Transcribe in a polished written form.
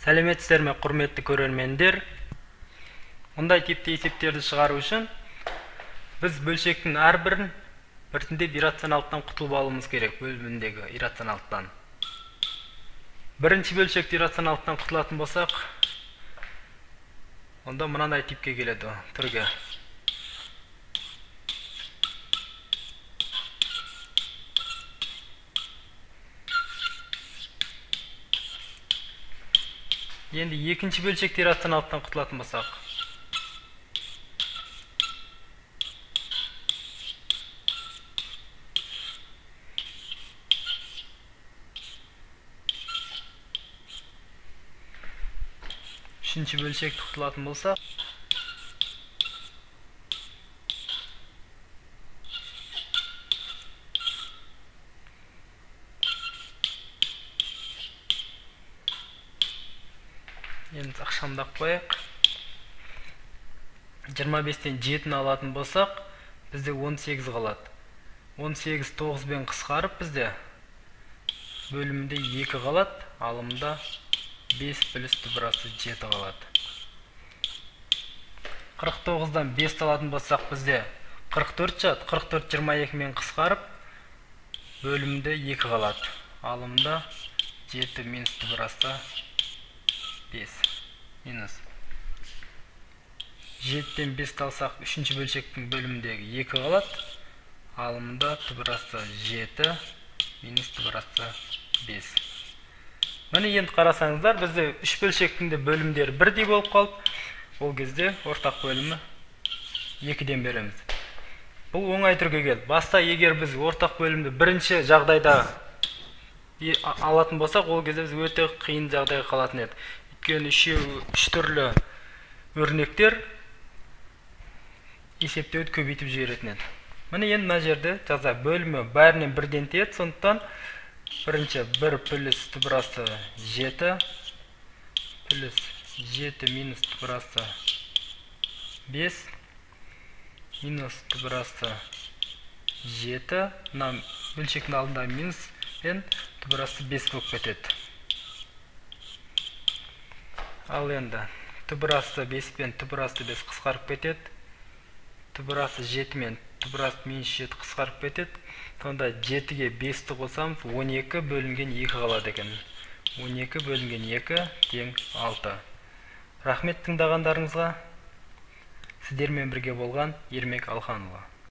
Сәлеметсіздер ме, құрметті көрермендер? Мұндай типті есептерді шығару үшін біз бөлшектің әрбірін біртіндеп иррационалдықтан құтылып алуымыз керек, бөліміндегі иррационалдықтан. Бірінші бөлшекті иррационалдықтан құтылатын болсақ, онда мынандай типке келеді, түрге. Енді екінші бөлшекті иррационалдықтан құтылатын болсақ, үшінші бөлшекті құтылатын болсақ, енді ақшамдап қояйық. 25-тен 7-ні алатын болсақ, бізде 18 қалады. 18 9-бен қысқарып, бізде бөлімінде 2 қалады, алымда 5 плюс түбірасы 7 қалады. 49-дан 5 алатын болсақ, бізде 44 жат. 44 22-мен қысқарып, бөлімінде 2 қалады, алымда 7 минус түбірасы 5 минус. 7-тен 5 алсақ, үшінші бөлшектің бөліміндегі 2 қалады, алымда түбірасы 7 минус түбірасы 5. Міне енді қарасаңыздар, бізде 3 бөлшектің де бөлімдері бірдей болып қалып, ол кезде ортақ бөлімі 2-ден береміз. Бұл оңай түрге келді. Баста егер біз ортақ бөлімді бірінші жағдайда алатын болсақ, ол кезде біз өте қиын жағдайға қалатын еді. Өйткені үш түрлі өрнектер есептеуді көбейтіп жіберетін еді. Міне енді мына жерде жаза бөлімі бәрінен бірден тиеді, сондықтан бірінші 1 плюс түбірасы 7 плюс 7 минус түбірасы 5 минус түбірасы 7, мына бөлшектің алдында минус пен түбірасы 5 болып кетеді. Ал енді түбірасы 5 пен түбірасы 5 қысқарып кетеді. Түбірасы 7 мен түбірасы минус 7 қысқарып кетеді. Сонда 7-ге 5-ті қосамыз, 12 бөлінген 2 қалады екен. 12 бөлінген 2 тең 6. Рахмет тыңдағандарыңызға. Сіздермен бірге болған Ермек Алханұлы.